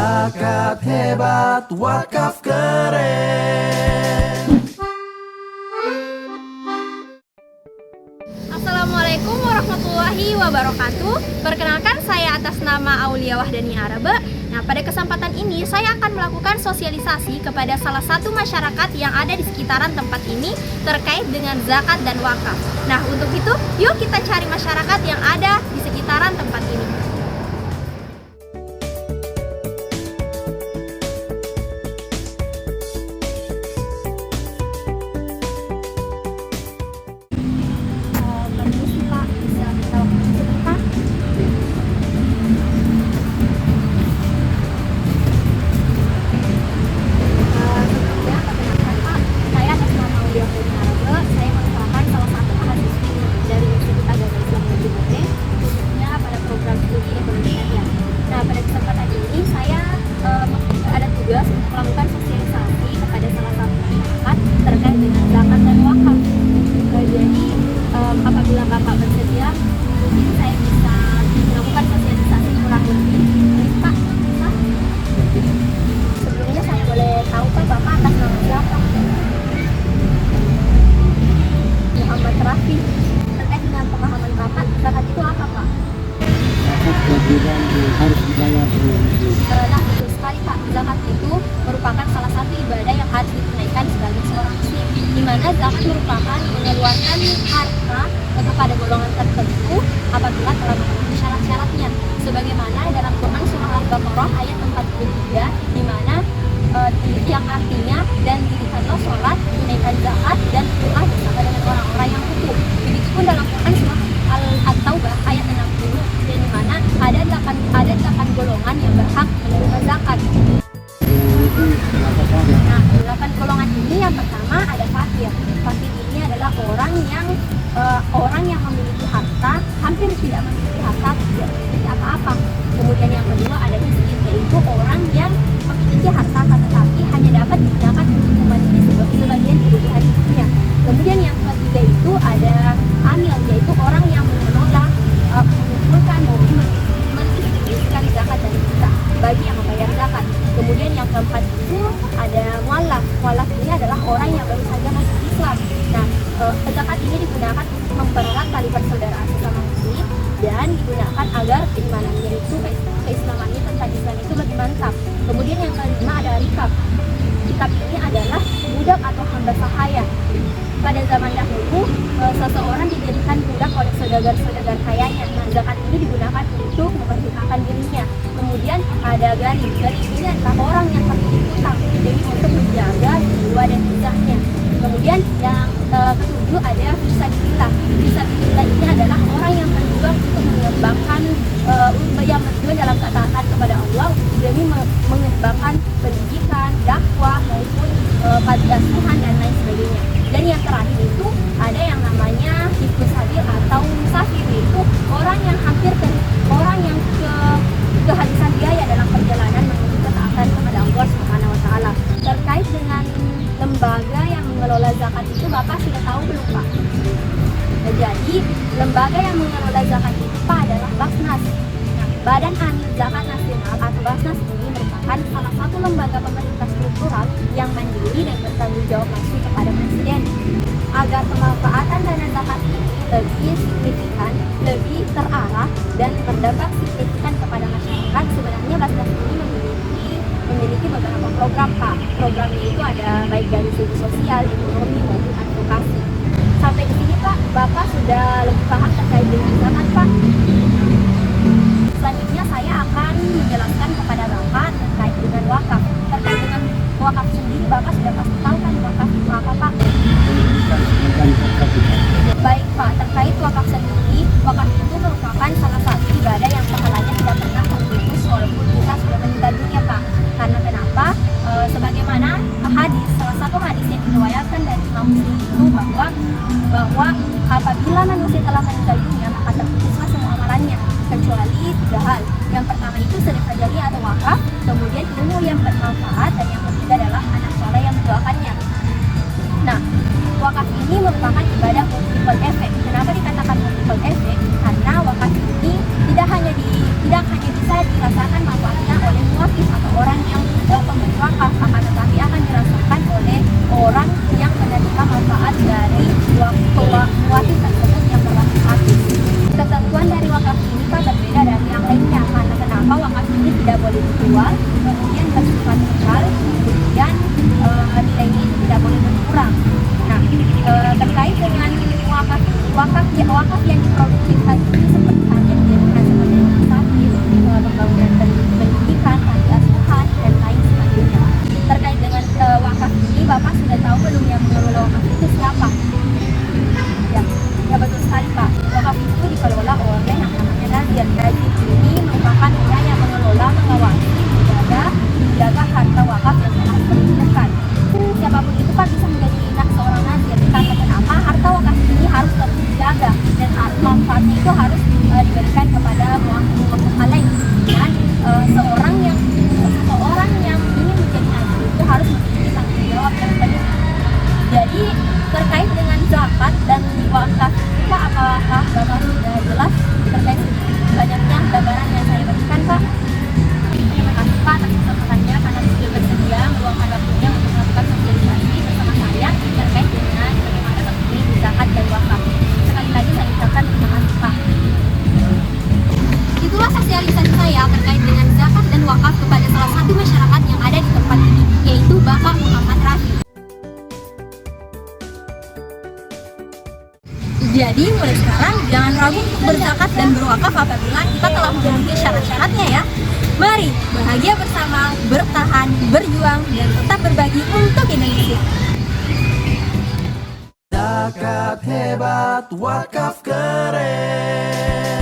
Zakat hebat, wakaf keren. Assalamualaikum warahmatullahi wabarakatuh. Perkenalkan, saya atas nama Aulia Wahdani Arabe. Nah, pada kesempatan ini saya akan melakukan sosialisasi kepada salah satu masyarakat yang ada di sekitaran tempat ini terkait dengan zakat dan wakaf. Nah, untuk itu, yuk kita cari masyarakat yang ada di sekitaran tempat ini. Melakukan sosialisasi kepada salah satu masyarakat terkait dengan zakat dan wakaf. Jadi apabila Bapak bersedia, mungkin saya bisa melakukan sosialisasi kurang lebih. Pak, bisa? Sebelumnya saya boleh tahu Pak, Bapak atas nama siapa? Muhammad Rafi. Terkait dengan pemahaman Bapak, zakat itu apa Pak? Zakat kewajiban harus dibayar. Nah, betul sekali Pak. Zakat itu merupakan salah satu ibadah yang harus ditunaikan sebagai seorang muslim, di mana zakat merupakan mengeluarkan harta kepada golongan tertentu apabila telah memenuhi syarat-syaratnya, sebagaimana dalam Quran surah Al-Baqarah ayat 43, di mana yang artinya, dan dirikanlah sholat, tunaikan zakat, dan berdoa bersama dengan orang-orang yang khusyuk. Begitupun dalam Quran surah At-Taubah ayat 60, dan di mana ada 8 golongan yang berhak menerima zakat. Nah, 8 golongan ini yang pertama ada fakir. Fakir ini adalah orang yang memiliki harta, hampir tidak memiliki harta, tidak memiliki apa-apa. Kemudian yang kedua ada miskin, yaitu orang yang memiliki harta tetapi hanya dapat digunakan untuk memenuhi sebagian kebutuhan hidupnya. Kemudian yang ketiga itu ada amil, yaitu orang yang mengelola, mengumpulkan, mendistribusikan zakat dari kita bagi yang membayar zakat. Kemudian yang keempat itu ada mualaf. Mualaf ini adalah orang yang baru saja masuk Islam. Nah, zakat ini digunakan untuk mempererat tali persaudaraan sesama muslim dan digunakan agar keimanannya itu, keislamannya tentang Islam itu lebih mantap. Kemudian yang kelima ada rikab. Rikab ini adalah budak atau hamba sahaya. Pada zaman dahulu, seseorang dijadikan budak oleh saudagar-saudagar kayanya. Nah, zakat ini digunakan untuk memerdekakan dirinya. Kemudian ada gharib. Gharib ini adalah orang yang terlilit utang, jadi untuk menjaga jiwa dan izahnya. Kemudian yang ketujuh ada fisabilillah. Fisabilillah ini adalah orang yang berjuang untuk mengembangkan, yang berjuang dalam ketaatan kepada Allah demi mengembangkan pendidikan, dakwah maupun pantiasuhan dan lain sebagainya. Dan yang terakhir itu ada yang namanya hifdzus sabil atau musafir, yaitu orang yang kehabisan biaya dalam perjalanan menuju ketaatan kepada Allah Subhanahu wa taala. Terkait dengan lembaga yang mengelola zakat itu Bapak sudah tahu belum Pak? Nah, jadi lembaga yang mengelola zakat itu Pak adalah Basnas. Nah, Badan Amil Zakat Nasional atau Basnas ini merupakan salah satu lembaga pemerintah struktural yang mandiri dan bertanggung jawab langsung kepada Presiden. Agar pemanfaatan dana zakat ini lebih signifikan, lebih terarah, dan berdampak signifikan kepada masyarakat, sebenarnya Basnas ini memiliki beberapa program Pak. Programnya itu ada baik dari segi sosial, ekonomi, maupun advokasi. Sampai di sini Pak, Bapak sudah lebih paham terkait dengan zakat Pak. Selanjutnya saya akan menjelaskan kepada Bapak terkait dengan wakaf. Terkait dengan wakaf sendiri, Bapak sudah pasti tahu kan wakaf itu apa Pak? Baik Pak, terkait wakaf sendiri, wakaf itu merupakan salah satu ibadah yang pahalanya tidak pernah terputus walaupun kita sudah meninggal dunia Pak. Karena kenapa? Sebagaimana hadis, salah satu hadis yang diriwayatkan dari Imam Muslim itu bahwa apabila manusia telah meninggal dunia maka terputuslah semua amalannya kecuali 3 hal. Yang pertama itu sedekah jariah atau wakaf, kemudian ilmu yang bermanfaat, dan yang ketiga adalah anak soleh yang mendoakannya. Nah, wakaf ini merupakan ibadah multiple effect. Kenapa dikatakan multiple effect? Karena wakaf ini tidak hanya bisa dirasakan manfaatnya oleh muwakif atau tidak boleh dijual, kemudian bersifat kekal, kemudian nilainya itu tidak boleh berkurang. Nah, terkait dengan wakaf yang diproduktifkan ini seperti halnya dijadikan sebagai rumah sakit, pembangunan pendidikan, panti asuhan, dan lain sebagainya. Terkait dengan wakaf ini, Bapak sudah tahu belum yang mengelola wakaf itu siapa? Ya betul sekali Pak. Wakaf itu dikelola oleh yang namanya nazir. Nazir ini merupakan orang yang mengelola, mengawasi, menjaga harta wakaf yang telah diperuntukkan. Siapapun itu Pak bisa menjadi seorang nazir. Karena kenapa? Harta wakaf ini harus tetap dijaga dan manfaatnya itu harus diberikan kepada muakhir lain. Dan seseorang yang ingin menjadi nazir itu harus memiliki tanggung jawab yang penuh. Jadi terkait dengan zakat dan wakaf itu Pak, apakah Bapak sudah jelas terkait banyaknya gambaran yang saya berikan Pak? Terima kasih Pak atas kesempatannya karena sudah bersedia meluangkan waktunya untuk melakukan sosialisasi bersama saya terkait dengan bagaimana pentingnya zakat dan wakaf. Sekali lagi saya ucapkan terima kasih Pak. Itulah sosialisasi saya terkait dengan zakat dan wakaf kepada salah satu masyarakat yang ada di tempat ini, yaitu Bapak Muhammad Rafi. Jadi mulai sekarang jangan ragu untuk berzakat dan berwakaf apabila kita telah memenuhi syarat-syaratnya ya. Mari bahagia bersama, bertahan, berjuang, dan tetap berbagi untuk Indonesia. Zakat hebat, wakaf keren.